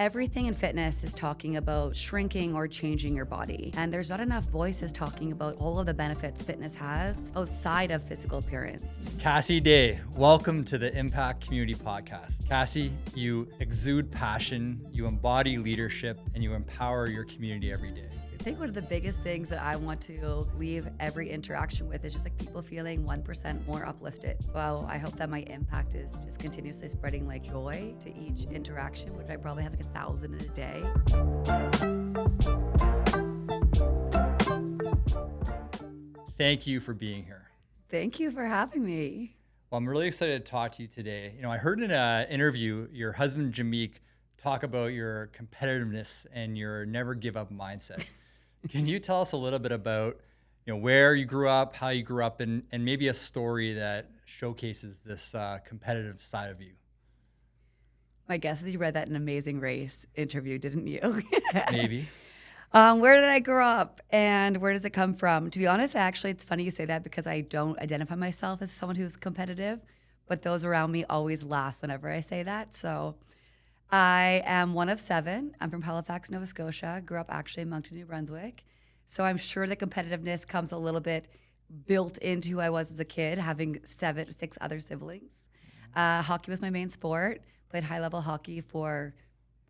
Everything in fitness is talking about shrinking or changing your body. And there's not enough voices talking about all of the benefits fitness has outside of physical appearance. Cassie Day, welcome to the Impact Community Podcast. Cassie, you exude passion, you embody leadership, and you empower your community every day. I think one of the biggest things that I want to leave every interaction with is just like people feeling 1% more uplifted. So I hope that my impact is just continuously spreading like joy to each interaction, which I probably have like 1,000 in a day. Thank you for being here. Thank you for having me. Well, I'm really excited to talk to you today. I heard in an interview your husband, Jameek, talk about your competitiveness and your never give up mindset. Can you tell us a little bit about, where you grew up, how you grew up, and maybe a story that showcases this competitive side of you? My guess is you read that in Amazing Race interview, didn't you? Maybe. Where did I grow up and where does it come from? To be honest, actually, it's funny you say that because I don't identify myself as someone who's competitive, but those around me always laugh whenever I say that. So I am one of 7. I'm from Halifax, Nova Scotia. Grew up actually in Moncton, New Brunswick. So I'm sure the competitiveness comes a little bit built into who I was as a kid, having 6 other siblings. Hockey was my main sport. Played high-level hockey for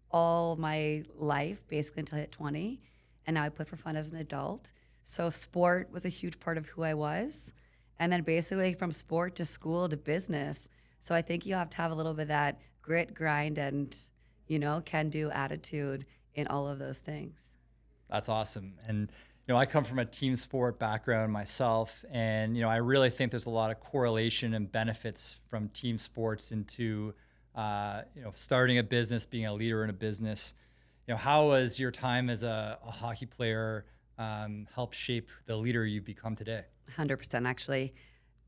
all my life, basically until I hit 20. And now I play for fun as an adult. So sport was a huge part of who I was. And then basically from sport to school to business. So I think you have to have a little bit of that grit, grind, and can-do attitude in all of those things. That's awesome. And, I come from a team sport background myself. And, I really think there's a lot of correlation and benefits from team sports into, starting a business, being a leader in a business. How has your time as a hockey player helped shape the leader you've become today? 100%, actually.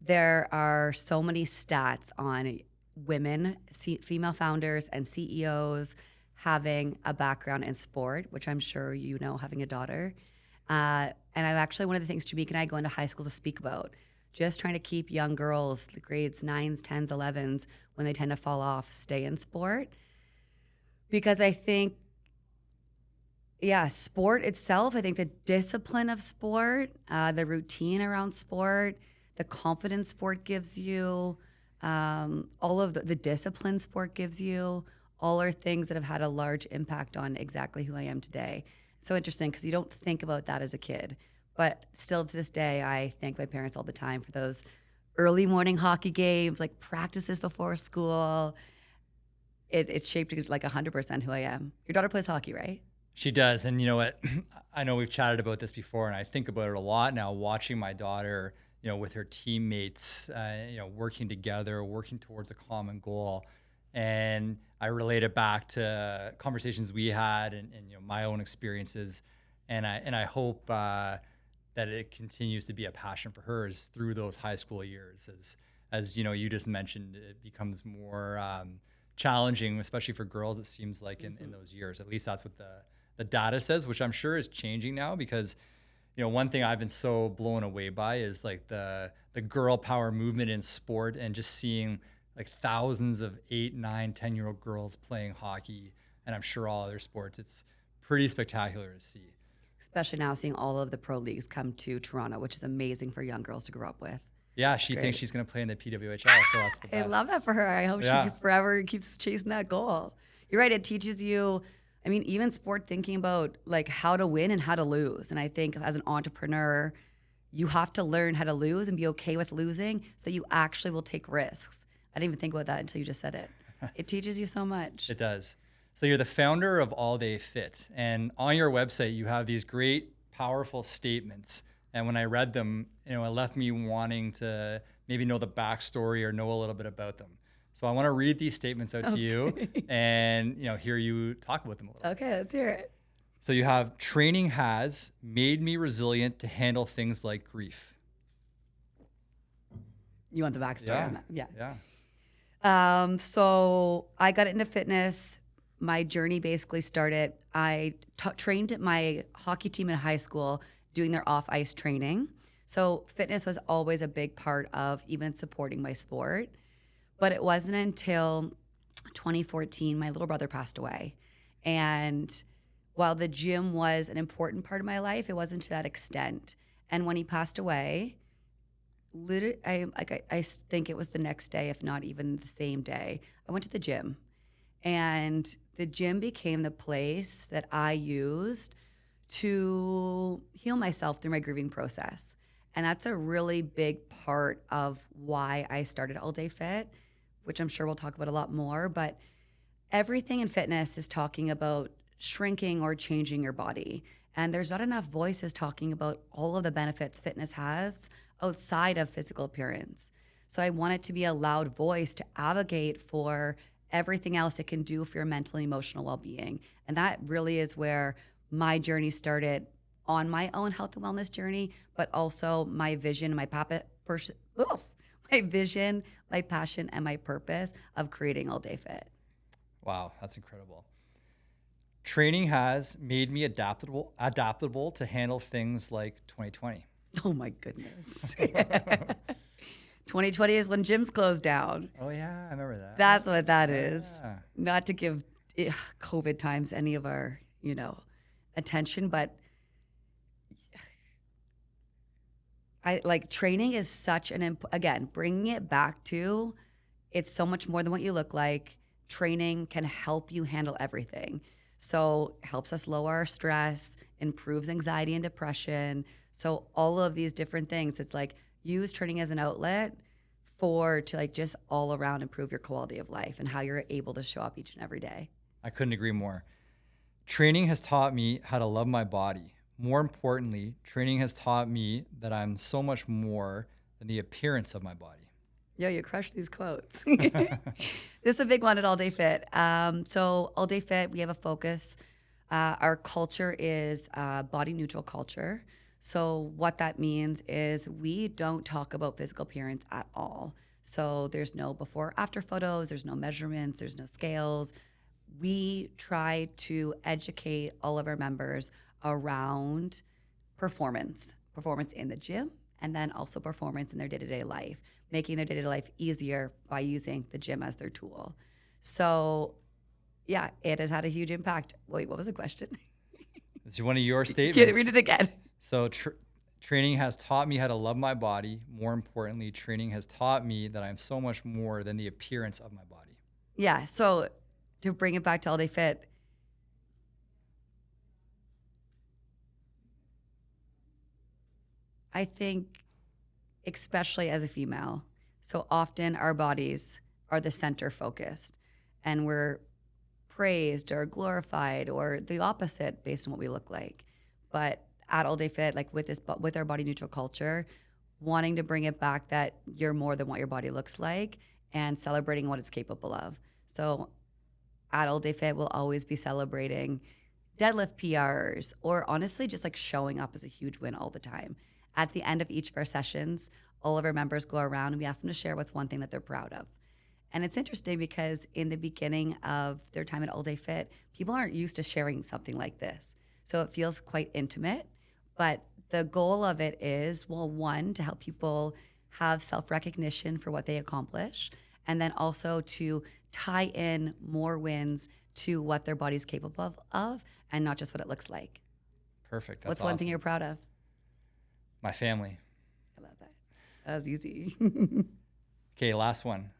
There are so many stats on women, female founders and CEOs having a background in sport, which I'm sure having a daughter. And I'm actually one of the things Jameek and I go into high school to speak about, just trying to keep young girls, the grades 9s, 10s, 11s, when they tend to fall off, stay in sport. Because I think, sport itself, I think the discipline of sport, the routine around sport, the confidence sport gives you, all of the discipline sport gives you, all are things that have had a large impact on exactly who I am today. It's so interesting because you don't think about that as a kid. But still to this day, I thank my parents all the time for those early morning hockey games, like practices before school. It shaped like 100% who I am. Your daughter plays hockey, right? She does. And you know what? I know we've chatted about this before, and I think about it a lot now, watching my daughter, with her teammates, working together, working towards a common goal. And I relate it back to conversations we had and my own experiences. And I hope that it continues to be a passion for her as through those high school years. As you just mentioned, it becomes more challenging, especially for girls, it seems like in those years. At least that's what the data says, which I'm sure is changing now because one thing I've been so blown away by is like the girl power movement in sport and just seeing like thousands of 8, 9, 10-year-old girls playing hockey, and I'm sure all other sports. It's pretty spectacular to see. Especially now seeing all of the pro leagues come to Toronto, which is amazing for young girls to grow up with. Yeah, she thinks she's going to play in the PWHL, so that's the best. I love that for her. I hope she forever keeps chasing that goal. You're right. It teaches you, even sport, thinking about like how to win and how to lose. And I think as an entrepreneur, you have to learn how to lose and be okay with losing so that you actually will take risks. I didn't even think about that until you just said it. It teaches you so much. It does. So you're the founder of All Day Fit. And on your website, you have these great, powerful statements. And when I read them, it left me wanting to maybe know the backstory or know a little bit about them. So I want to read these statements out to you and hear you talk about them a little. Okay, let's hear it. So you have, training has made me resilient to handle things like grief. You want the backstory on that? Yeah. So I got into fitness. My journey basically started, I trained my hockey team in high school doing their off-ice training. So fitness was always a big part of even supporting my sport. But it wasn't until 2014, my little brother passed away. And while the gym was an important part of my life, it wasn't to that extent. And when he passed away, literally, I think it was the next day, if not even the same day, I went to the gym. And the gym became the place that I used to heal myself through my grieving process. And that's a really big part of why I started All Day Fit, which I'm sure we'll talk about a lot more. But everything in fitness is talking about shrinking or changing your body. And there's not enough voices talking about all of the benefits fitness has outside of physical appearance. So I want it to be a loud voice to advocate for everything else it can do for your mental and emotional well-being. And that really is where my journey started on my own health and wellness journey, but also my vision, my vision, my passion, and my purpose of creating All Day Fit. Wow, that's incredible. Training has made me adaptable to handle things like 2020. Oh my goodness. 2020 is when gyms closed down. Oh yeah, I remember that. That's what that is. Yeah. Not to give COVID times any of our, attention, but I like training is such again, bringing it back to, it's so much more than what you look like. Training can help you handle everything. So it helps us lower our stress, improves anxiety and depression. So all of these different things, it's like use training as an outlet to like just all around improve your quality of life and how you're able to show up each and every day. I couldn't agree more. Training has taught me how to love my body. More importantly, training has taught me that I'm so much more than the appearance of my body. Yo, you crushed these quotes. This is a big one at All Day Fit. So All Day Fit, we have a focus. Our culture is body neutral culture. So what that means is we don't talk about physical appearance at all. So there's no before after photos, there's no measurements, there's no scales. We try to educate all of our members around performance in the gym, and then also performance in their day-to-day life, making their day-to-day life easier by using the gym as their tool. So yeah, it has had a huge impact. Wait, what was the question? It's one of your statements. Yeah, read it again. So training has taught me how to love my body. More importantly, training has taught me that I'm so much more than the appearance of my body. Yeah, so to bring it back to All Day Fit, I think, especially as a female, so often our bodies are the center focused and we're praised or glorified or the opposite based on what we look like. But at All Day Fit, like with our body neutral culture, wanting to bring it back that you're more than what your body looks like and celebrating what it's capable of. So at All Day Fit, we'll always be celebrating deadlift PRs or honestly just like showing up is a huge win all the time. At the end of each of our sessions, all of our members go around and we ask them to share what's one thing that they're proud of. And it's interesting because in the beginning of their time at All Day Fit, people aren't used to sharing something like this. So it feels quite intimate, but the goal of it is, well, one, to help people have self-recognition for what they accomplish, and then also to tie in more wins to what their body's capable of and not just what it looks like. Perfect. That's What's one thing awesome. you're proud of? My family. I love that. That was easy. Okay, last one.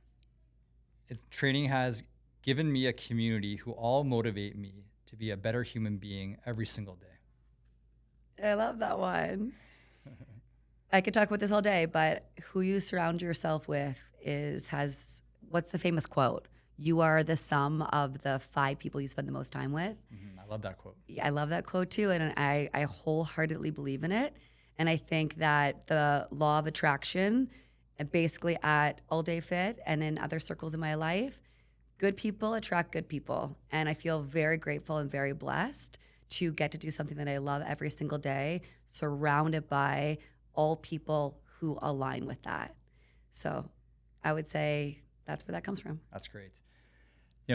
Training has given me a community who all motivate me to be a better human being every single day. I love that one. I could talk about this all day, but who you surround yourself with what's the famous quote? You are the sum of the 5 people you spend the most time with. Mm-hmm. I love that quote. I love that quote too, and I wholeheartedly believe in it. And I think that the law of attraction, and basically at All Day Fit and in other circles in my life, good people attract good people. And I feel very grateful and very blessed to get to do something that I love every single day, surrounded by all people who align with that. So I would say that's where that comes from. That's great.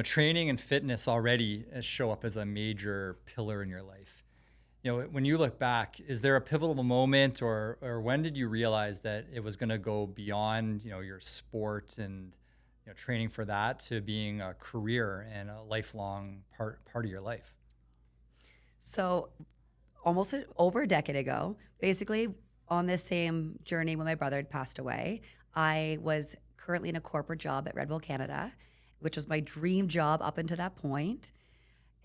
Training and fitness already show up as a major pillar in your life. When you look back, is there a pivotal moment or when did you realize that it was going to go beyond, your sport and, training for that to being a career and a lifelong part of your life? So almost over a decade ago, basically on this same journey when my brother had passed away, I was currently in a corporate job at Red Bull Canada, which was my dream job up until that point.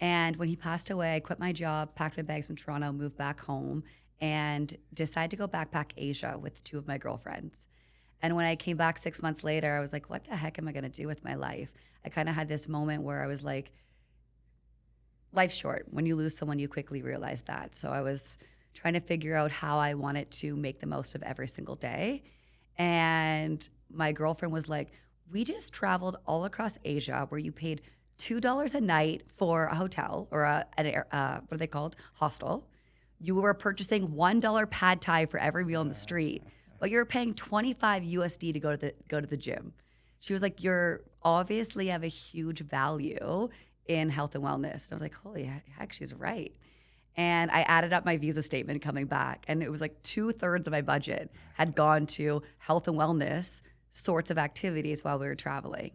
And when he passed away, I quit my job, packed my bags from Toronto, moved back home, and decided to go backpack Asia with two of my girlfriends. And when I came back 6 months later, I was like, what the heck am I going to do with my life? I kind of had this moment where I was like, life's short. When you lose someone, you quickly realize that. So I was trying to figure out how I wanted to make the most of every single day. And my girlfriend was like, we just traveled all across Asia where you paid $2 a night for a hotel or what are they called? Hostel. You were purchasing $1 pad thai for every meal in the street, but you were paying 25 USD to go to the gym. She was like, you're obviously have a huge value in health and wellness. And I was like, holy heck, she's right. And I added up my visa statement coming back, and it was like 2/3 of my budget had gone to health and wellness sorts of activities while we were traveling.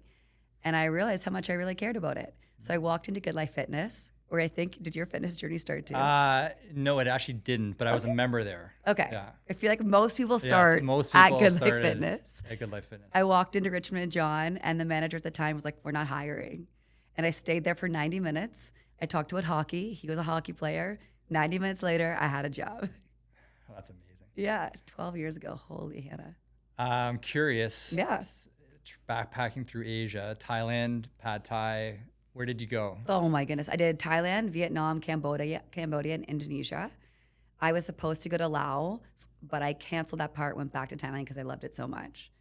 And I realized how much I really cared about it. So I walked into Good Life Fitness, or I think, did your fitness journey start too? No, it actually didn't, but I was a member there. Okay. Yeah. I feel like most people Yes, start most at people Good Life started Fitness. At Good Life Fitness. I walked into Richmond and John, and the manager at the time was like, we're not hiring. And I stayed there for 90 minutes. I talked to hockey. He was a hockey player. 90 minutes later, I had a job. That's amazing. Yeah, 12 years ago. Holy Hannah. I'm curious. Yeah. Backpacking through Asia, Thailand, pad thai. Where did you go? Oh my goodness. I did Thailand, Vietnam, Cambodia, and Indonesia. I was supposed to go to Laos, but I canceled that part, went back to Thailand because I loved it so much.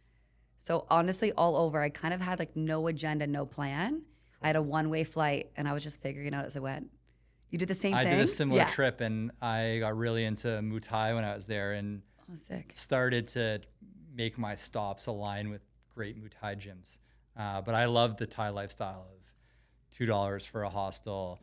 So honestly, all over, I kind of had like no agenda, no plan. I had a one-way flight, and I was just figuring it out as I went. You did the same thing? I did a similar trip, and I got really into Muay Thai when I was there, and sick. started to make my stops align with great Muay Thai gyms. But I loved the Thai lifestyle of $2 for a hostel,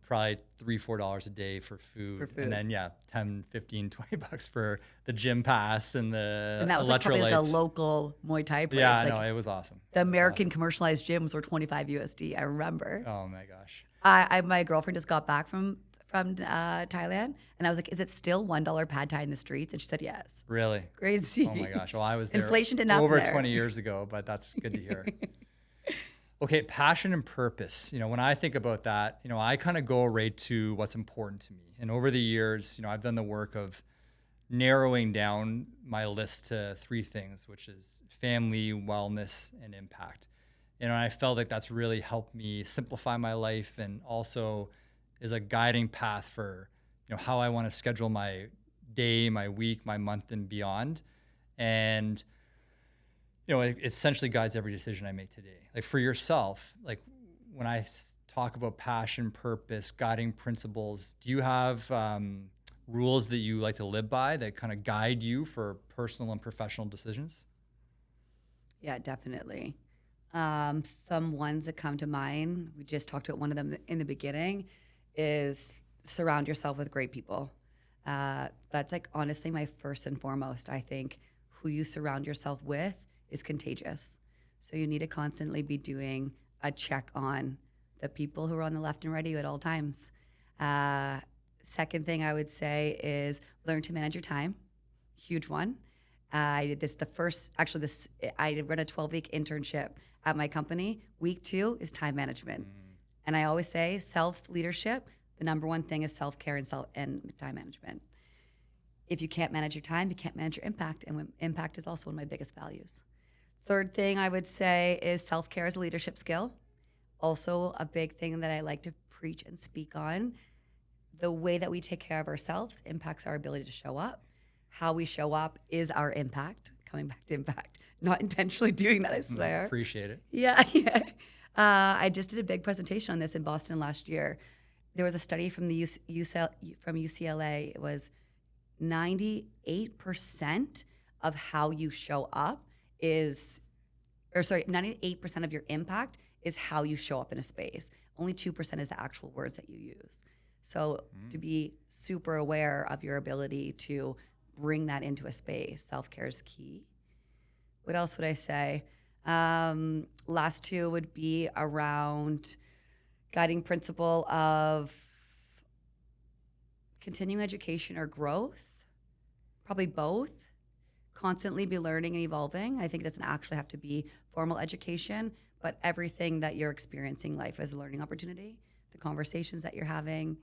probably $3-4 a day for food. And then 10, 15, 20 bucks for the gym pass and the And that was electrolytes. like probably like a local Muay Thai place. Yeah, like no, it was awesome. The American commercialized gyms were 25 USD. I remember. Oh my gosh. My girlfriend just got back from Thailand, and I was like, "Is it still $1 pad thai in the streets?" And she said, "Yes." Really? Crazy. Oh my gosh. Well, I was there Inflation didn't happen over there. 20 years ago, but that's good to hear. Okay, passion and purpose. When I think about that, I kind of go right to what's important to me. And over the years, I've done the work of narrowing down my list to 3 things, which is family, wellness, and impact. And I felt like that's really helped me simplify my life, and also is a guiding path for, how I want to schedule my day, my week, my month, and beyond. And it essentially guides every decision I make today. Like for yourself, like when I talk about passion, purpose, guiding principles, do you have rules that you like to live by that kind of guide you for personal and professional decisions? Yeah, definitely. Some ones that come to mind, we just talked about one of them in the beginning, is surround yourself with great people. That's like honestly my first and foremost. I think who you surround yourself with is contagious. So you need to constantly be doing a check on the people who are on the left and right of you at all times. Second thing I would say is learn to manage your time. Huge one. I did this I run a 12-week internship at my company. Week 2 is time management. And I always say self-leadership, the number one thing is self-care and time management. If you can't manage your time, you can't manage your impact. And impact is also one of my biggest values. Third thing I would say is self-care as a leadership skill. Also a big thing that I like to preach and speak on. The way that we take care of ourselves impacts our ability to show up. How we show up is our impact. Coming back to impact. Not intentionally doing that, I swear. Appreciate it. Yeah. I just did a big presentation on this in Boston last year. There was a study from the UCLA. It was 98% of how you show up 98% of your impact is how you show up in a space. Only 2% is the actual words that you use. So to be super aware of your ability to bring that into a space, self-care is key. What else would I say? Last two would be around guiding principle of continuing education or growth, probably both. Constantly be learning and evolving. I think it doesn't actually have to be formal education, but everything that you're experiencing in life as a learning opportunity, the conversations that you're having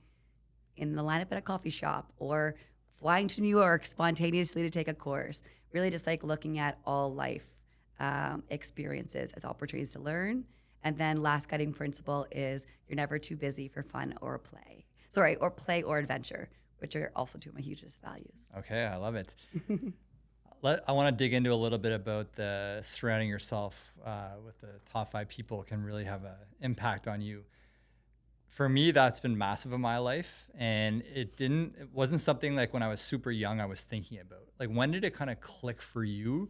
in the lineup at a coffee shop or flying to New York spontaneously to take a course, really just like looking at all life experiences as opportunities to learn. And then last guiding principle is you're never too busy for fun or play. Or play or adventure, which are also two of my hugest values. Okay, I love it. I want to dig into a little bit about the surrounding yourself with the top 5 people can really have an impact on you. For me, that's been massive in my life, and it wasn't something like when I was super young I was thinking about. Like, when did it kind of click for you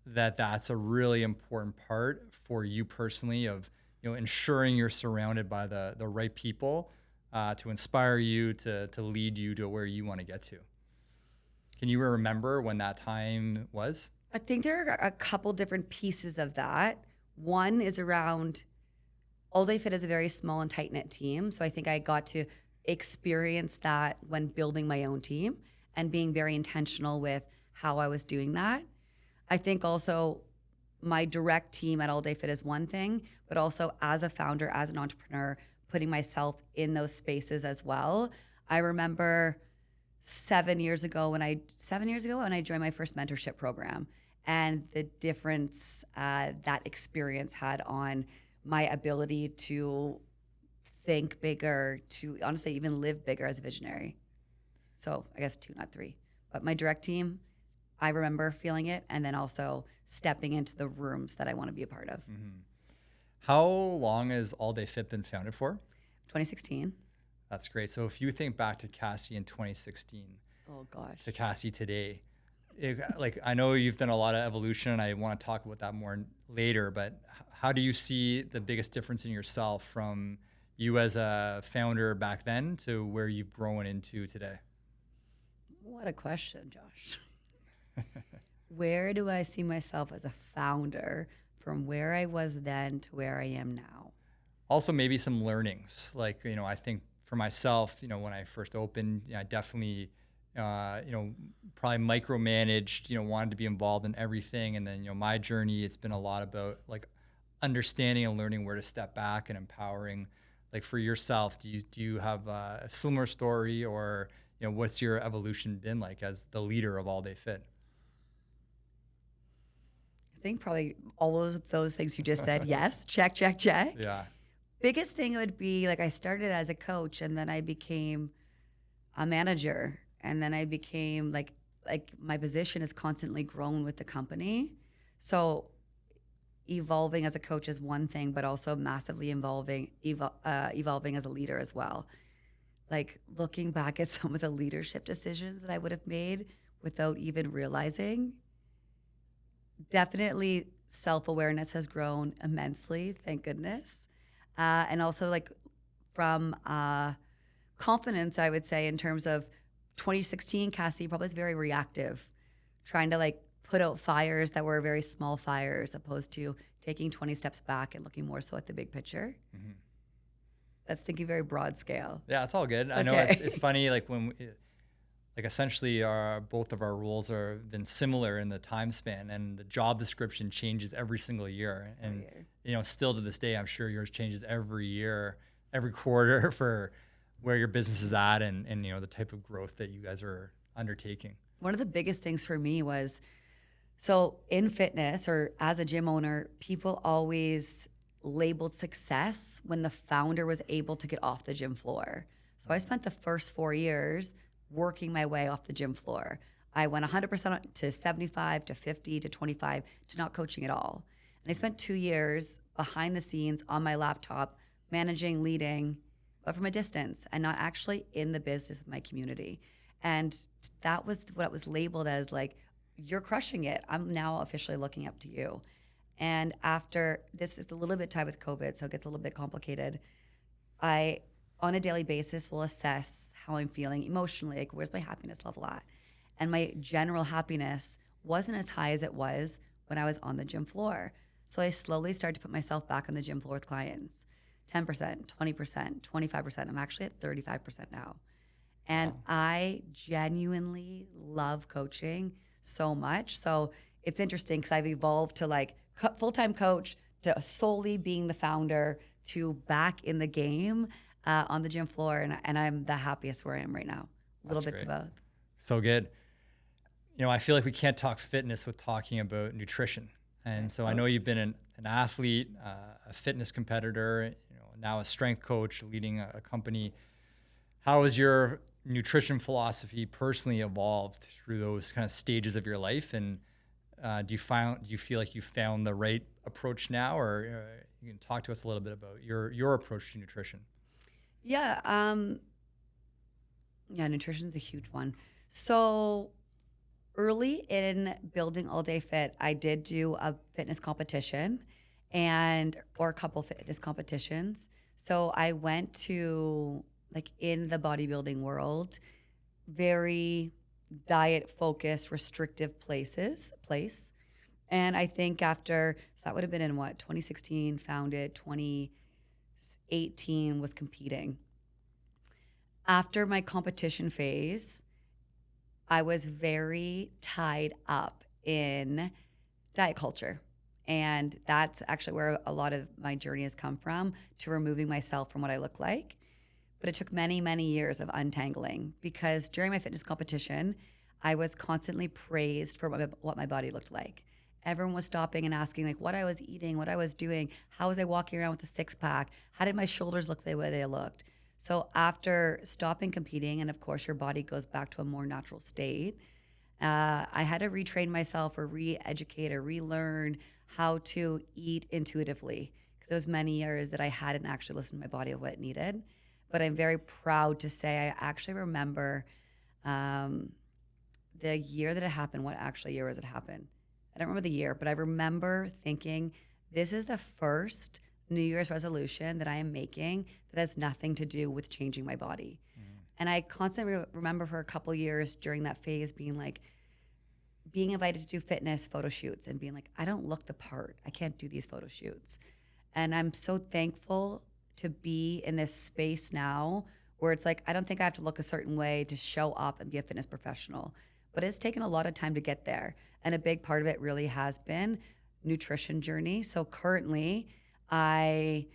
that that's a really important part for you personally of, ensuring you're surrounded by the right people to inspire you, to lead you to where you want to get to? Can you remember when that time was? I think there are a couple different pieces of that. One is around All Day Fit is a very small and tight-knit team. So I think I got to experience that when building my own team and being very intentional with how I was doing that. I think also my direct team at All Day Fit is one thing, but also as a founder, as an entrepreneur, putting myself in those spaces as well. I remember 7 years ago when I joined my first mentorship program, and the difference that experience had on my ability to think bigger, to honestly even live bigger as a visionary. So I guess 2, not 3. But my direct team, I remember feeling it, and then also stepping into the rooms that I want to be a part of. Mm-hmm. How long has All Day Fit been founded for? 2016. That's great. So if you think back to Cassie in 2016, oh gosh, to Cassie today, I know you've done a lot of evolution, and I want to talk about that more later, but how do you see the biggest difference in yourself from you as a founder back then to where you've grown into today? What a question, Josh. Where do I see myself as a founder from where I was then to where I am now? Also, maybe some learnings. I think for myself, when I first opened, I definitely, probably micromanaged, wanted to be involved in everything. And then, my journey, it's been a lot about understanding and learning where to step back and empowering. For yourself, do you have a similar story, or, what's your evolution been like as the leader of All Day Fit? I think probably all those things you just said. Yes. Check. Yeah. Biggest thing would be I started as a coach, and then I became a manager, and then I became like my position has constantly grown with the company. So evolving as a coach is one thing, but also massively evolving as a leader as well. Looking back at some of the leadership decisions that I would have made without even realizing, definitely self-awareness has grown immensely, thank goodness. And also from confidence, I would say, in terms of 2016, Cassie probably was very reactive, trying to put out fires that were very small fires, opposed to taking 20 steps back and looking more so at the big picture. Mm-hmm. That's thinking very broad scale. Yeah, it's all good. Okay. I know it's funny, when essentially both of our roles are been similar in the time span, and the job description changes every single year. And still to this day, I'm sure yours changes every year, every quarter for where your business is at, and the type of growth that you guys are undertaking. One of the biggest things for me was, so in fitness or as a gym owner, people always labeled success when the founder was able to get off the gym floor. So I spent the first 4 years working my way off the gym floor. I went 100% to 75 to 50 to 25 to not coaching at all. And I spent 2 years behind the scenes on my laptop, managing, leading, but from a distance, and not actually in the business with my community. And that was what was labeled as you're crushing it. I'm now officially looking up to you. And after, this is a little bit tied with COVID, so it gets a little bit complicated. I, on a daily basis, will assess how I'm feeling emotionally, where's my happiness level at? And my general happiness wasn't as high as it was when I was on the gym floor. So I slowly started to put myself back on the gym floor with clients. 10%, 20%, 25%. I'm actually at 35% now. And Wow. I genuinely love coaching so much. So it's interesting because I've evolved to like full-time coach to solely being the founder to back in the game on the gym floor. And I'm the happiest where I am right now. Little That's bits of great. both. So good. I feel like we can't talk fitness with talking about nutrition. And Okay. so I know you've been an athlete, a fitness competitor, now a strength coach leading a company. How has your nutrition philosophy personally evolved through those kind of stages of your life? And do you feel like you found the right approach now, or you can talk to us a little bit about your approach to nutrition? Yeah. Yeah, nutrition's a huge one. So early in building All Day Fit, I did do a fitness competition or a couple fitness competitions. So I went to like in the bodybuilding world, very diet focused, restrictive place. And I think so that would have been in 2016, founded, 2018 was competing. After my competition phase, I was very tied up in diet culture. And that's actually where a lot of my journey has come from, to removing myself from what I look like. But it took many, many years of untangling, because during my fitness competition, I was constantly praised for what my body looked like. Everyone was stopping and asking like what I was eating, what I was doing, how was I walking around with a six pack? How did my shoulders look the way they looked? So after stopping competing, and of course your body goes back to a more natural state, I had to retrain myself or re-educate or relearn how to eat intuitively, because it was many years that I hadn't actually listened to my body of what it needed. But I'm very proud to say I actually remember the year that it happened. What actually year was it happen? I don't remember the year, but I remember thinking, this is the first New Year's resolution that I am making that has nothing to do with changing my body. And I constantly remember for a couple years during that phase being invited to do fitness photo shoots and being like, I don't look the part. I can't do these photo shoots. And I'm so thankful to be in this space now where it's like, I don't think I have to look a certain way to show up and be a fitness professional. But it's taken a lot of time to get there. And a big part of it really has been nutrition journey. So currently I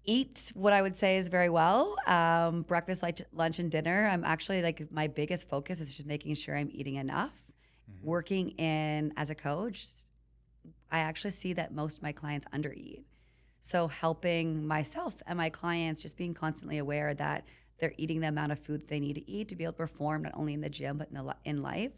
eat what I would say is very well. Breakfast, lunch, and dinner. I'm actually like, my biggest focus is just making sure I'm eating enough. Mm-hmm. Working in as a coach, I actually see that most of my clients undereat. So helping myself and my clients, just being constantly aware that they're eating the amount of food that they need to eat to be able to perform not only in the gym, but in life.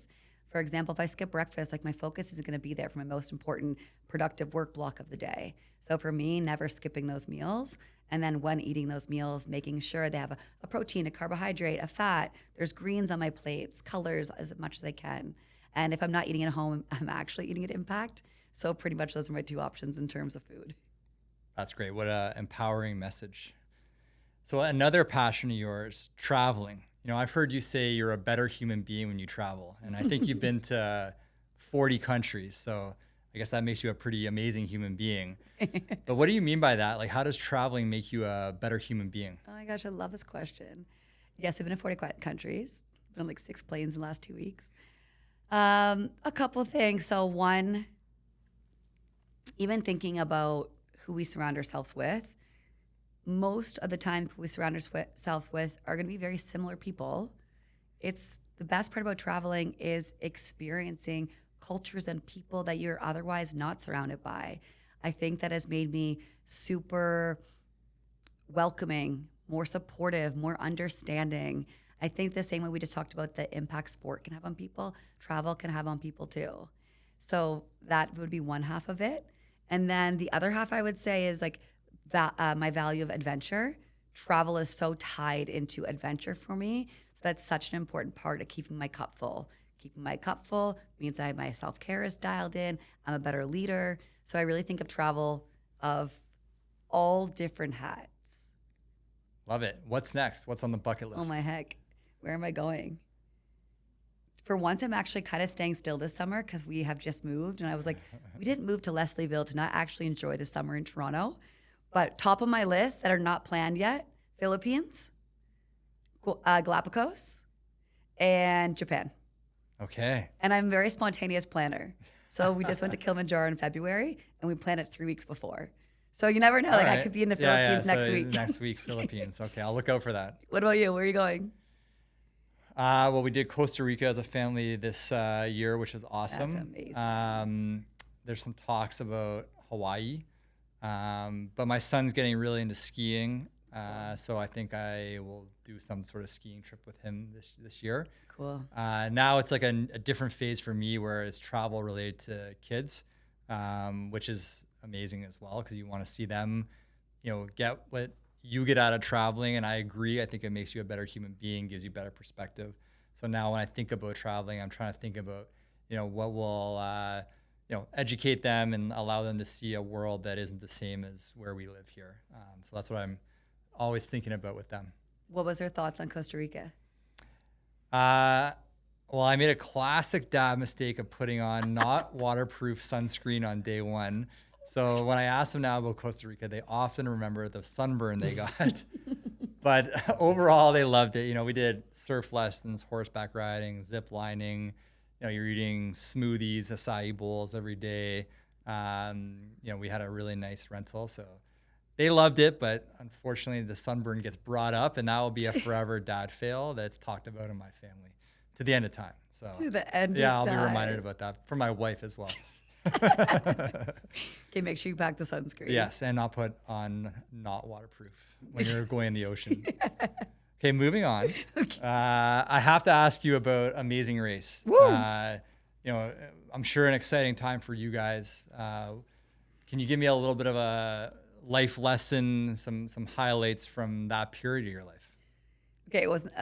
For example, if I skip breakfast, like my focus isn't going to be there for my most important productive work block of the day. So for me, never skipping those meals. And then when eating those meals, making sure they have a protein, a carbohydrate, a fat. There's greens on my plates, colors as much as I can. And if I'm not eating at home, I'm actually eating at Impact. So pretty much those are my two options in terms of food. That's great. What an empowering message. So another passion of yours, traveling. I've heard you say you're a better human being when you travel. And I think you've been to 40 countries. So I guess that makes you a pretty amazing human being. But what do you mean by that? Like, how does traveling make you a better human being? Oh my gosh, I love this question. Yes, I've been to 40 countries. I've been on like 6 planes in the last 2 weeks. A couple things. So one, even thinking about who we surround ourselves with, most of the time people we surround ourselves with are going to be very similar people. It's the best part about traveling is experiencing cultures and people that you're otherwise not surrounded by. I think that has made me super welcoming, more supportive, more understanding. I think the same way we just talked about the impact sport can have on people, travel can have on people too. So that would be one half of it. And then the other half I would say is like my value of adventure. Travel is so tied into adventure for me. So that's such an important part of keeping my cup full. Keeping my cup full means my self-care is dialed in. I'm a better leader. So I really think of travel of all different hats. Love it. What's next? What's on the bucket list? Oh my heck. Where am I going? for once, I'm actually kind of staying still this summer because we have just moved. And I was like, we didn't move to Leslieville to not actually enjoy the summer in Toronto. But top of my list that are not planned yet, Philippines, Galapagos, and Japan. Okay. And I'm a very spontaneous planner. So we just went to Kilimanjaro in February and we planned it 3 weeks before. So you never know. All Like right. I could be in the Philippines next So week. Next week, Philippines. Okay, I'll look out for that. What about you? Where are you going? Well, we did Costa Rica as a family this year, which is awesome. That's amazing. There's some talks about Hawaii, but my son's getting really into skiing, so I think I will do some sort of skiing trip with him this year. Cool. Now it's like a different phase for me where it's travel related to kids, which is amazing as well because you want to see them, get what you get out of traveling. And I agree. I think it makes you a better human being, gives you better perspective. So now when I think about traveling, I'm trying to think about, what will, educate them and allow them to see a world that isn't the same as where we live here. So that's what I'm always thinking about with them. What was their thoughts on Costa Rica? Well, I made a classic dad mistake of putting on not waterproof sunscreen on day one. So when I ask them now about Costa Rica, they often remember the sunburn they got. But overall, they loved it. We did surf lessons, horseback riding, zip lining. You're eating smoothies, acai bowls every day. We had a really nice rental. So they loved it. But unfortunately, the sunburn gets brought up, and that will be a forever dad fail that's talked about in my family to the end of time. So To the end of I'll time. be reminded about that for my wife as well. Okay, make sure you pack the sunscreen. Yes, and not put on not waterproof when you're going in the ocean. Okay, moving on. Okay. I have to ask you about Amazing Race. Woo! I'm sure an exciting time for you guys. Can you give me a little bit of a life lesson, some highlights from that period of your life? Okay, it wasn't.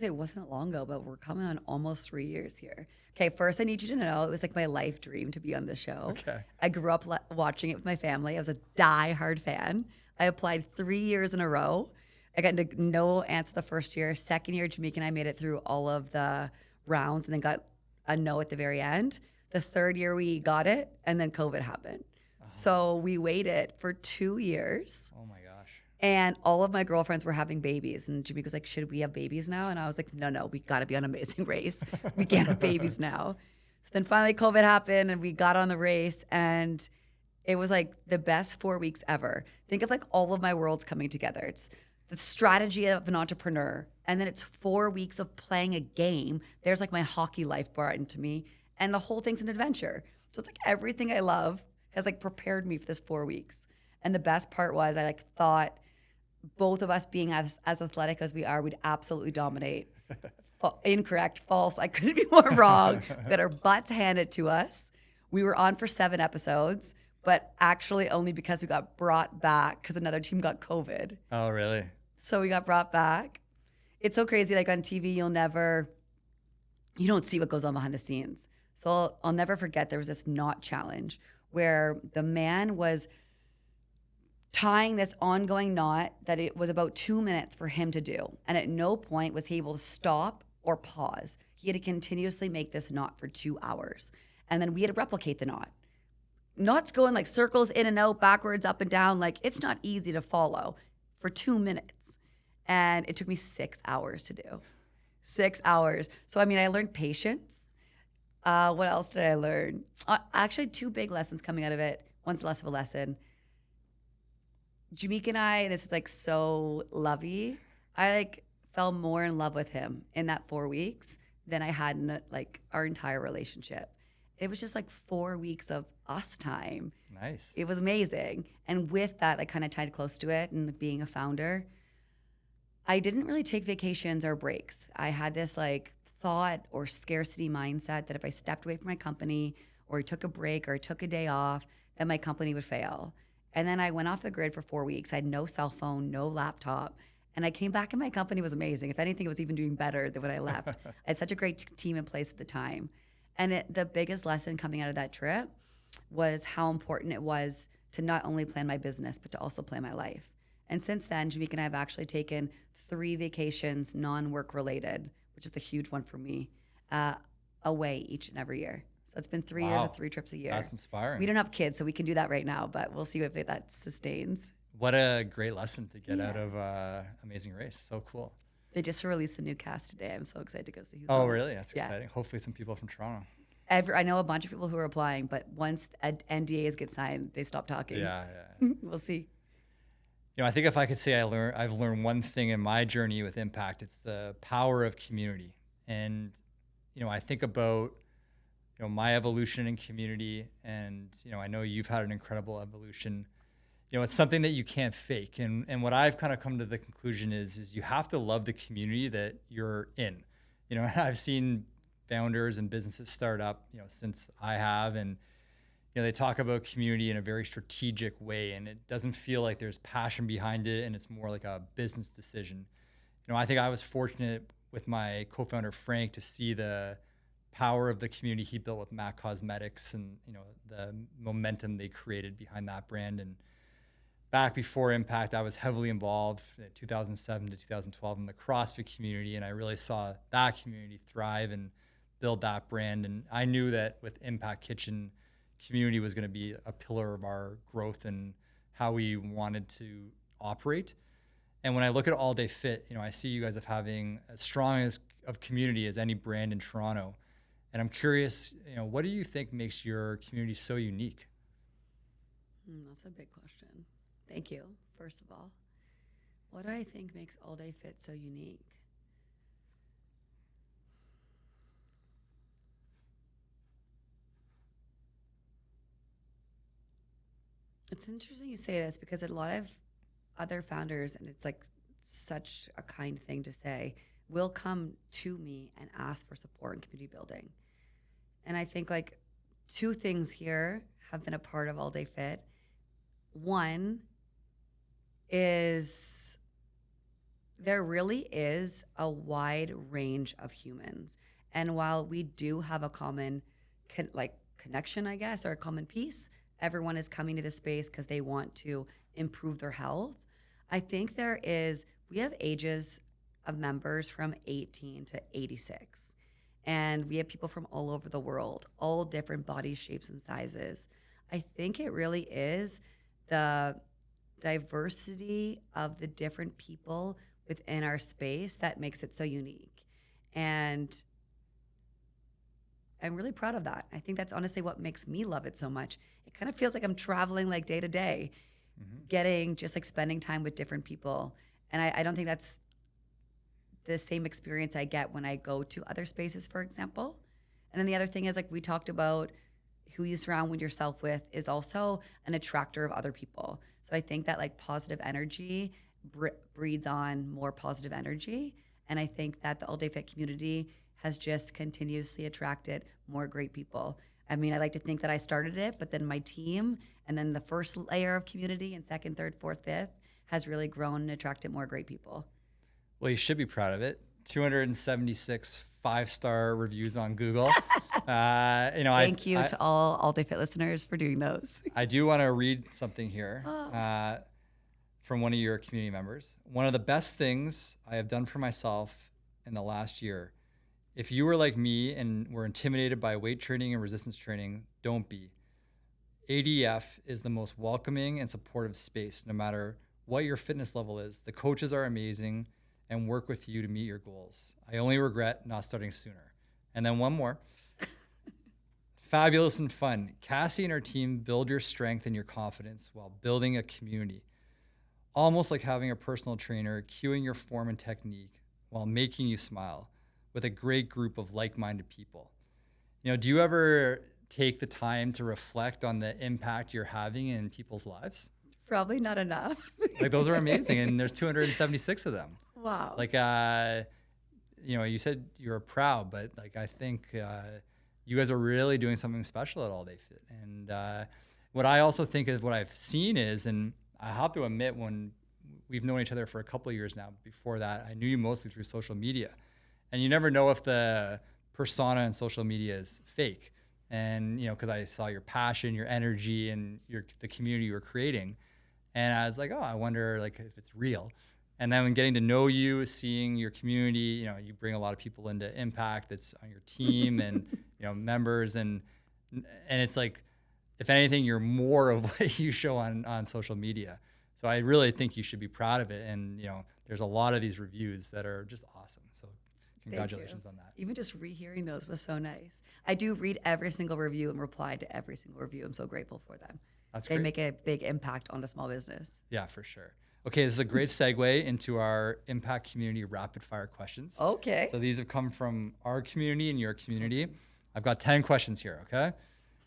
It wasn't long ago, but we're coming on almost 3 years here. Okay, first I need you to know it was like my life dream to be on the show. Okay. I grew up watching it with my family. I was a die-hard fan. I applied 3 years in a row. I got into no answer the first year. Second year, Jamaica and I made it through all of the rounds and then got a no at the very end. The third year we got it, and then COVID happened. So we waited for 2 years. Oh my gosh. And all of my girlfriends were having babies. And Jamaica was like, should we have babies now? And I was like, no, we got to be on Amazing Race. We can't have babies now. So then finally COVID happened and we got on the race. And it was like the best 4 weeks ever. Think of like all of my worlds coming together. It's the strategy of an entrepreneur. And then it's 4 weeks of playing a game. There's like my hockey life brought into me. And the whole thing's an adventure. So it's like everything I love has like prepared me for this 4 weeks. And the best part was I like thought both of us being as athletic as we are, we'd absolutely dominate. Incorrect, false. I couldn't be more wrong. We got our butts handed to us. We were on for 7 episodes, but actually only because we got brought back because another team got COVID. Oh, really? So we got brought back. It's so crazy. Like on TV, you don't see what goes on behind the scenes. So I'll never forget there was this knot challenge where the man was tying this ongoing knot that it was about 2 minutes for him to do. And at no point was he able to stop or pause. He had to continuously make this knot for 2 hours. And then we had to replicate the knot. Knots going like circles in and out, backwards, up and down. Like it's not easy to follow for 2 minutes. And it took me 6 hours to do. 6 hours. So, I mean, I learned patience. What else did I learn? Actually, 2 big lessons coming out of it. One's less of a lesson. Jamaica and I, this is like so lovey. I like fell more in love with him in that 4 weeks than I had in like our entire relationship. It was just like 4 weeks of us time. Nice. It was amazing. And with that, I kind of tied close to it and being a founder, I didn't really take vacations or breaks. I had this like thought or scarcity mindset that if I stepped away from my company or I took a break or I took a day off, that my company would fail. And then I went off the grid for 4 weeks. I had no cell phone, no laptop. And I came back and my company was amazing. If anything, it was even doing better than when I left. I had such a great team in place at the time. And the biggest lesson coming out of that trip was how important it was to not only plan my business, but to also plan my life. And since then, Jamaica and I have actually taken 3 vacations, non-work related, which is the huge one for me. away each and every year. So it's been 3 years of 3 trips a year. That's inspiring. We don't have kids, so we can do that right now, but we'll see if that sustains. What a great lesson to get out of Amazing Race. So cool. They just released the new cast today. I'm so excited to go see who's Oh, on. really? That's exciting. Hopefully some people from Toronto. I know a bunch of people who are applying, but once NDAs get signed, they stop talking. Yeah. We'll see. I think if I could say I've learned one thing in my journey with Impact, it's the power of community. And, I think about, my evolution in community, and, I know you've had an incredible evolution. It's something that you can't fake. And what I've kind of come to the conclusion is you have to love the community that you're in. I've seen founders and businesses start up, since I have, and, they talk about community in a very strategic way, and it doesn't feel like there's passion behind it, and it's more like a business decision. I think I was fortunate with my co-founder, Frank, to see the power of the community he built with MAC Cosmetics and, the momentum they created behind that brand. And back before Impact, I was heavily involved in 2007 to 2012 in the CrossFit community, and I really saw that community thrive and build that brand. And I knew that with Impact Kitchen, community was going to be a pillar of our growth and how we wanted to operate. And when I look at All Day Fit, I see you guys of having as strong of community as any brand in Toronto. And I'm curious, what do you think makes your community so unique? That's a big question. Thank you, first of all. What do I think makes All Day Fit so unique? It's interesting you say this because a lot of other founders, and it's like such a kind thing to say, will come to me and ask for support in community building. And I think like 2 things here have been a part of All Day Fit. One is there really is a wide range of humans. And while we do have a common connection, I guess, or a common piece, everyone is coming to this space because they want to improve their health. I think we have ages of members from 18 to 86. And we have people from all over the world, all different body shapes and sizes. I think it really is the diversity of the different people within our space that makes it so unique. And I'm really proud of that. I think that's honestly what makes me love it so much. It kind of feels like I'm traveling like day to day, getting just like spending time with different people. And I don't think that's the same experience I get when I go to other spaces, for example. And then the other thing is like we talked about who you surround yourself with is also an attractor of other people. So I think that like positive energy breeds on more positive energy. And I think that the All Day Fit community has just continuously attracted more great people. I mean, I like to think that I started it, but then my team and then the first layer of community and second, third, fourth, fifth has really grown and attracted more great people. Well, you should be proud of it. 276 5-star reviews on Google. Thank you to all Day Fit listeners for doing those. I do want to read something here from one of your community members. One of the best things I have done for myself in the last year. If you were like me and were intimidated by weight training and resistance training, don't be. ADF is the most welcoming and supportive space, no matter what your fitness level is. The coaches are amazing and work with you to meet your goals. I only regret not starting sooner. And then one more. Fabulous and fun. Cassie and her team build your strength and your confidence while building a community. Almost like having a personal trainer cueing your form and technique while making you smile with a great group of like-minded people. Do you ever take the time to reflect on the impact you're having in people's lives? Probably not enough. Like those are amazing, and there's 276 of them. Wow. Like, you said you were proud, but like I think you guys are really doing something special at All Day Fit. And what I also think is what I've seen is, and I have to admit, when we've known each other for a couple of years now, before that, I knew you mostly through social media. And you never know if the persona in social media is fake. And, because I saw your passion, your energy, and the community you were creating. And I was like, oh, I wonder like if it's real. And then when getting to know you, seeing your community, you bring a lot of people into impact that's on your team and, members. And it's like, if anything, you're more of what you show on social media. So I really think you should be proud of it. And, there's a lot of these reviews that are just awesome. So congratulations on that. Even just rehearing those was so nice. I do read every single review and reply to every single review. I'm so grateful for them. They make a big impact on a small business. Yeah, for sure. Okay, this is a great segue into our Impact Community Rapid Fire questions. Okay. So these have come from our community and your community. I've got 10 questions here, okay?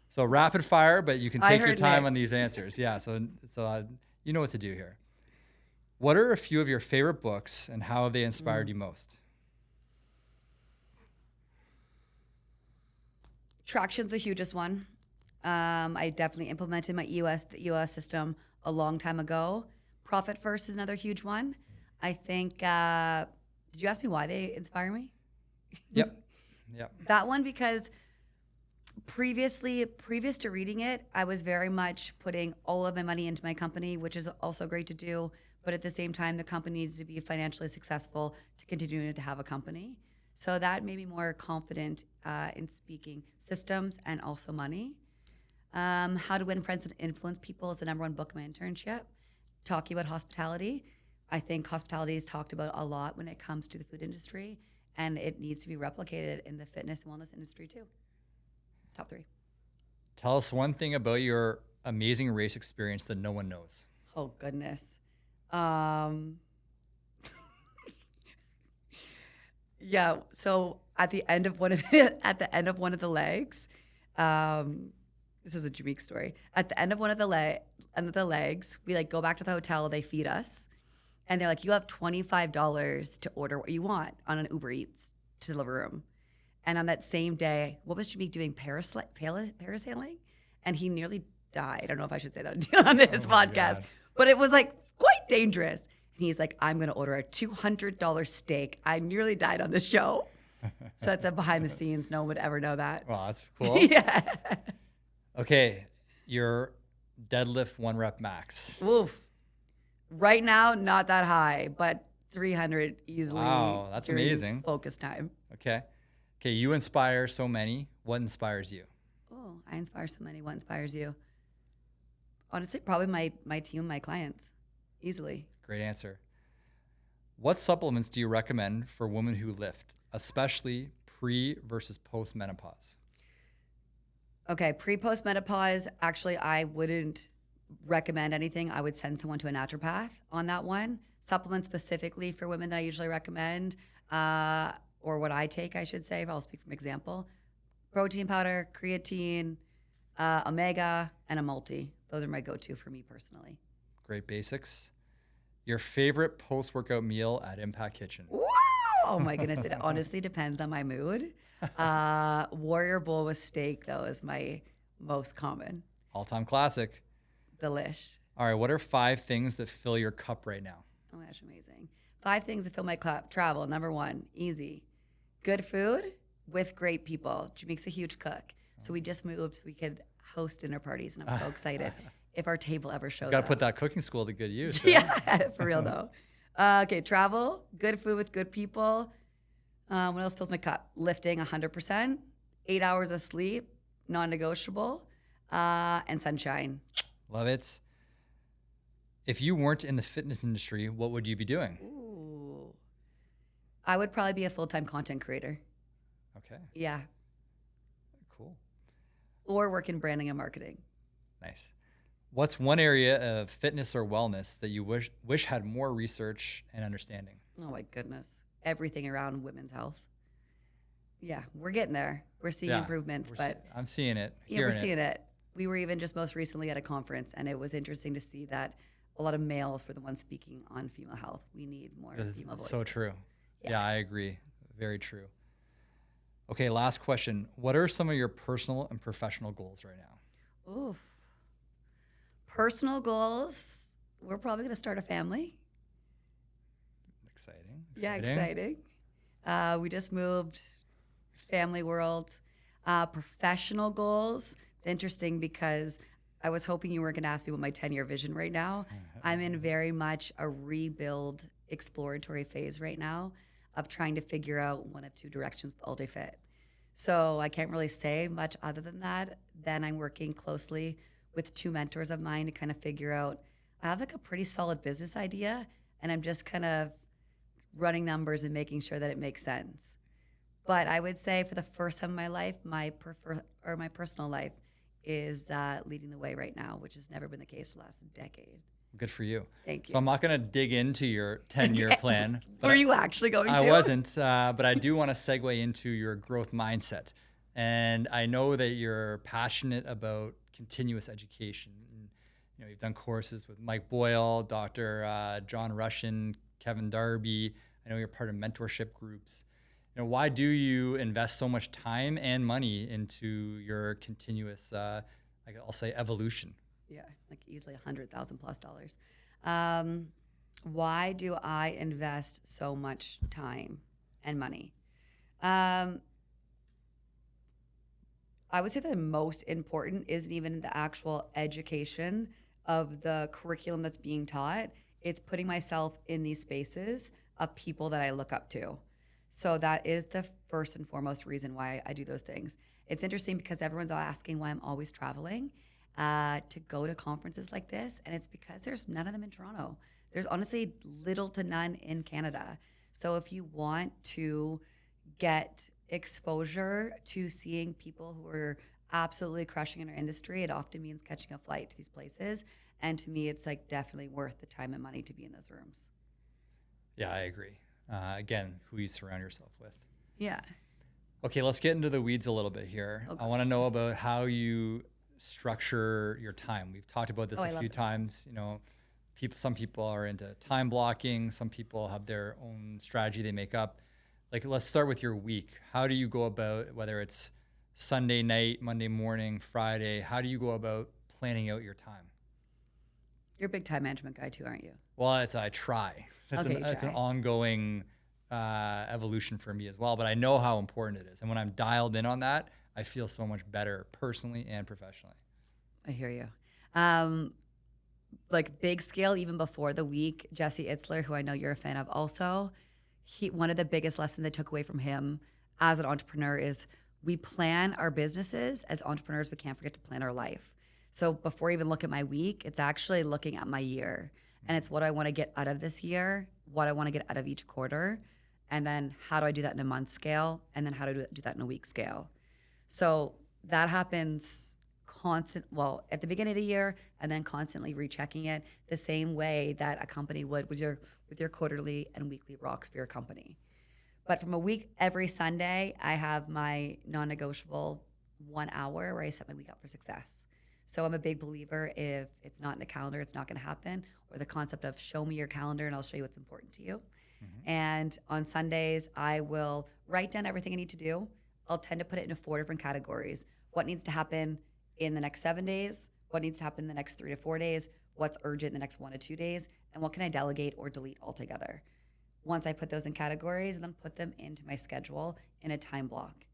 So rapid fire, but you can take your time on these answers. Yeah, so you know what to do here. What are a few of your favorite books and how have they inspired you most? Traction's the hugest one. I definitely implemented the EOS system a long time ago. Profit First is another huge one. I think, did you ask me why they inspire me? Yep. That one, because previous to reading it, I was very much putting all of my money into my company, which is also great to do. But at the same time, the company needs to be financially successful to continue to have a company. So that made me more confident in speaking systems and also money. How to Win Friends and Influence People is the #1 book of my internship. Talking about hospitality. I think hospitality is talked about a lot when it comes to the food industry, and it needs to be replicated in the fitness and wellness industry too. Top 3. Tell us one thing about your amazing race experience that no one knows. Oh, goodness. Yeah, so at the end of one of the legs, this is a Jameek story. At the end of one of the legs, we go back to the hotel. They feed us, and they're like, "You have $25 to order what you want on an Uber Eats to the living room." And on that same day, what was Jameek doing? Parasailing, and he nearly died. I don't know if I should say that on this podcast, but it was quite dangerous. And he's like, "I'm going to order a $200 steak." I nearly died on the show. So that's a behind the scenes. No one would ever know that. Well, that's cool. Yeah. Okay, your deadlift 1 rep max. Oof. Right now, not that high, but 300 easily. Wow, that's during amazing. Focus time. Okay, you inspire so many. What inspires you? Oh, I inspire so many. What inspires you? Honestly, probably my team, my clients, easily. Great answer. What supplements do you recommend for women who lift, especially pre versus post menopause? Okay, pre-post menopause, actually, I wouldn't recommend anything. I would send someone to a naturopath on that one. Supplements specifically for women that I usually recommend, or what I take, I should say, if I'll speak from example. Protein powder, creatine, omega, and a multi. Those are my go-to for me personally. Great basics. Your favorite post-workout meal at Impact Kitchen? Wow! Oh my goodness, it honestly depends on my mood. Warrior Bowl with steak, though, is my most common. All-time classic. Delish. All right, what are 5 things that fill your cup right now? Oh my gosh, amazing. 5 things that fill my cup. Travel, #1, easy. Good food with great people. Jameek's a huge cook. So we just moved so we could host dinner parties, and I'm so excited if our table ever shows up. Got to put that cooking school to good use. Yeah, for real though. Okay, travel, good food with good people. What else fills my cup? Lifting, 100%. 8 hours of sleep, non-negotiable. And sunshine. Love it. If you weren't in the fitness industry, what would you be doing? Ooh. I would probably be a full-time content creator. Okay. Yeah. Cool. Or work in branding and marketing. Nice. What's one area of fitness or wellness that you wish had more research and understanding? Oh my goodness. Everything around women's health. Yeah, we're getting there. We're seeing improvements, but I'm seeing it. Yeah, we're seeing it. We were even just most recently at a conference, and it was interesting to see that a lot of males were the ones speaking on female health. We need more female voices. So true. Yeah, I agree. Very true. Okay, last question. What are some of your personal and professional goals right now? Oof. Personal goals, we're probably going to start a family. Exciting. Yeah, exciting. We just moved, family world. Professional goals, it's interesting because I was hoping you weren't going to ask me what my 10-year vision right now. I'm in very much a rebuild exploratory phase right now of trying to figure out one of two directions with All Day Fit. So I can't really say much other than that. Then I'm working closely with two mentors of mine to kind of figure out, I have like a pretty solid business idea, and I'm just kind of running numbers and making sure that it makes sense. But I would say for the first time in my life, my personal life is leading the way right now, which has never been the case the last decade. Good for you. Thank you. So I'm not going to dig into your 10-year plan. Were you actually going to? I wasn't, but I do want to segue into your growth mindset. And I know that you're passionate about continuous education. And, you know, you've done courses with Mike Boyle, Dr. John Russian, Kevin Darby. I know you're part of mentorship groups. You know, why do you invest so much time and money into your continuous, I'll say, evolution? Yeah, like easily $100,000+ why do I invest so much time and money? I would say the most important isn't even the actual education of the curriculum that's being taught. It's putting myself in these spaces of people that I look up to. So that is the first and foremost reason why I do those things. It's interesting because everyone's asking why I'm always traveling to go to conferences like this, and it's because there's none of them in Toronto. There's honestly little to none in Canada. So if you want to get exposure to seeing people who are absolutely crushing in our industry, it often means catching a flight to these places. And to me, it's like definitely worth the time and money to be in those rooms. Yeah, I agree. Again, who you surround yourself with. Yeah. Okay, let's get into the weeds a little bit here. Okay. I want to know about how you structure your time. We've talked about this a few times. You know, some people are into time blocking. Some people have their own strategy they make up. Like, let's start with your week. How do you go about, whether it's Sunday night, Monday morning, Friday, how do you go about planning out your time? You're a big time management guy too, aren't you? Well, I try. It's an ongoing evolution for me as well, but I know how important it is. And when I'm dialed in on that, I feel so much better personally and professionally. I hear you. Like big scale, even before the week, Jesse Itzler, who I know you're a fan of also, one of the biggest lessons I took away from him as an entrepreneur is we plan our businesses as entrepreneurs, but can't forget to plan our life. So before I even look at my week, it's actually looking at my year. And it's what I want to get out of this year, what I want to get out of each quarter, and then how do I do that in a month scale, and then how do I do that in a week scale. So that happens at the beginning of the year, and then constantly rechecking it the same way that a company would with your quarterly and weekly rocks for your company. But from a week, every Sunday, I have my non-negotiable 1 hour where I set my week up for success. So I'm a big believer if it's not in the calendar, it's not going to happen, or the concept of show me your calendar and I'll show you what's important to you. Mm-hmm. And on Sundays, I will write down everything I need to do. I'll tend to put it into 4 different categories. What needs to happen in the next 7 days? What needs to happen in the next 3 to 4 days? What's urgent in the next 1 to 2 days? And what can I delegate or delete altogether? Once I put those in categories, and then put them into my schedule in a time block.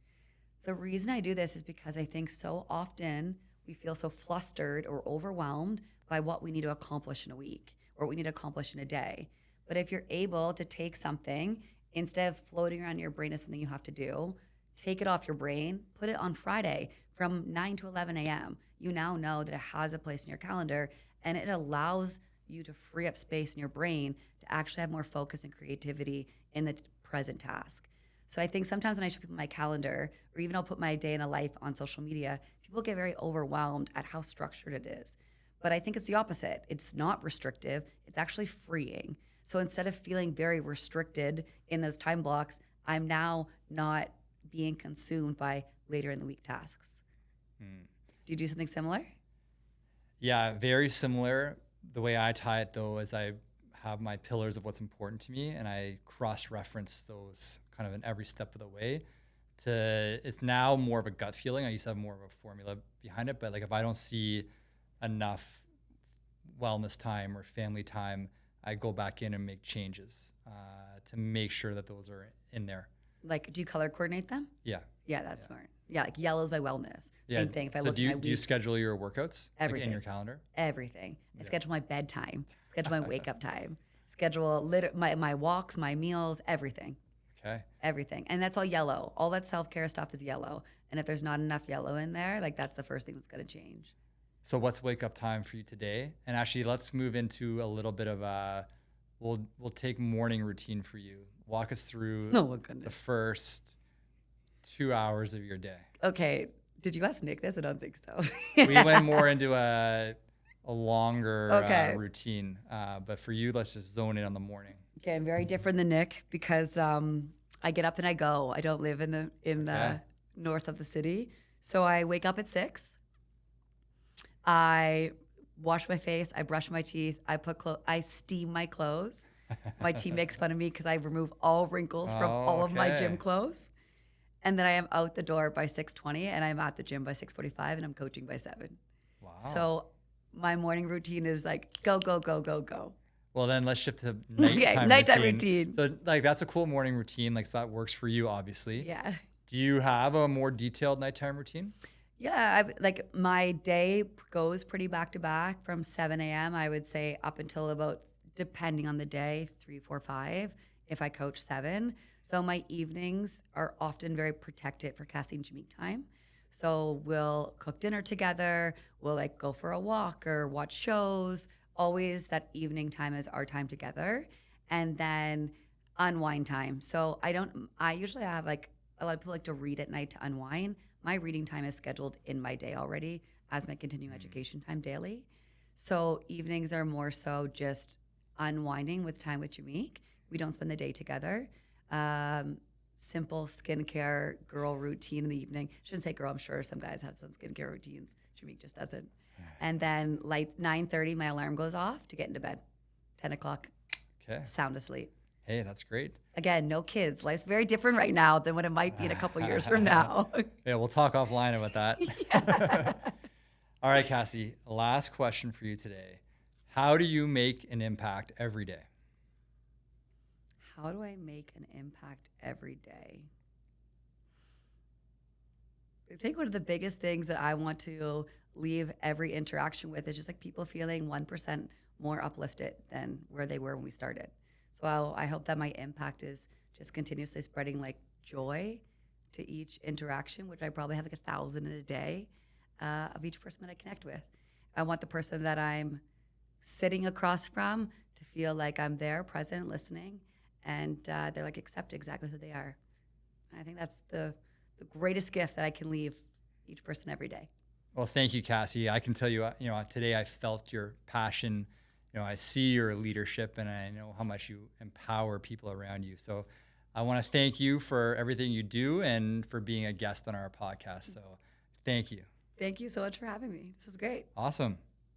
The reason I do this is because I think so often we feel so flustered or overwhelmed by what we need to accomplish in a week or what we need to accomplish in a day. But if you're able to take something, instead of floating around your brain as something you have to do, take it off your brain, put it on Friday from 9 to 11 a.m. You now know that it has a place in your calendar, and it allows you to free up space in your brain to actually have more focus and creativity in the present task. So I think sometimes when I show people my calendar, or even I'll put my day in a life on social media, people get very overwhelmed at how structured it is. But I think it's the opposite. It's not restrictive, it's actually freeing. So instead of feeling very restricted in those time blocks, I'm now not being consumed by later in the week tasks. Do you do something similar? Yeah, very similar. The way I tie it though is I have my pillars of what's important to me, and I cross-reference those kind of in every step of the way. It's now more of a gut feeling. I used to have more of a formula behind it, but like if I don't see enough wellness time or family time, I go back in and make changes to make sure that those are in there. Like, do you color coordinate them? Yeah. Yeah, that's smart. Yeah, like yellow is my wellness. Same thing. If I So look do at you my do you week, schedule your workouts like, in everything. your calendar? Everything. I schedule my bedtime, schedule my wake up time, schedule my walks, my meals, everything. Okay. Everything. And that's all yellow. All that self-care stuff is yellow. And if there's not enough yellow in there, like that's the first thing that's going to change. So what's wake up time for you today? And actually, let's move into a little bit of we'll take morning routine for you. Walk us through Oh my the goodness. first 2 hours of your day. Okay. Did you ask Nick this? I don't think so. We went more into a longer Okay. routine, but for you, let's just zone in on the morning. Okay, I'm very different than Nick because I get up and I go. I don't live in the Okay. north of the city, so I wake up at 6. I wash my face. I brush my teeth. I steam my clothes. My team makes fun of me because I remove all wrinkles from all of my okay. gym clothes, and then I am out the door by 6:20, and I'm at the gym by 6:45, and I'm coaching by 7. Wow. So my morning routine is like go go go go go. Well, then let's shift to nighttime, nighttime routine. So like that's a cool morning routine. Like so that works for you, obviously. Yeah. Do you have a more detailed nighttime routine? Yeah, like my day goes pretty back to back from 7 a.m. I would say up until about, depending on the day, 3, 4, 5, if I coach 7. So my evenings are often very protected for Cassie and Jameek time. So we'll cook dinner together. We'll like go for a walk or watch shows. Always that evening time is our time together. And then unwind time. So I usually have like, a lot of people like to read at night to unwind. My reading time is scheduled in my day already as my continuing education time daily. So evenings are more so just unwinding with time with Jameek. We don't spend the day together. Simple skincare girl routine in the evening. Shouldn't say girl, I'm sure some guys have some skincare routines. Jameek just doesn't. And then like 9:30, my alarm goes off to get into bed. 10 o'clock, Okay. sound aslead. Hey, that's great. Again, no kids. Life's very different right now than what it might be in a couple years from now. Yeah, we'll talk offline about that. All right, Cassie, last question for you today. How do you make an impact every day? How do I make an impact every day? I think one of the biggest things that I want to leave every interaction with is just like people feeling 1% more uplifted than where they were when we started. So I hope that my impact is just continuously spreading like joy to each interaction, which I probably have like 1,000 in a day of each person that I connect with. I want the person that I'm sitting across from to feel like I'm there, present, listening, and they're like accept exactly who they are. And I think that's the greatest gift that I can leave each person every day. Well, thank you, Cassie. I can tell you, today I felt your passion. I see your leadership and I know how much you empower people around you. So I want to thank you for everything you do and for being a guest on our podcast. So thank you. Thank you so much for having me. This was great. Awesome.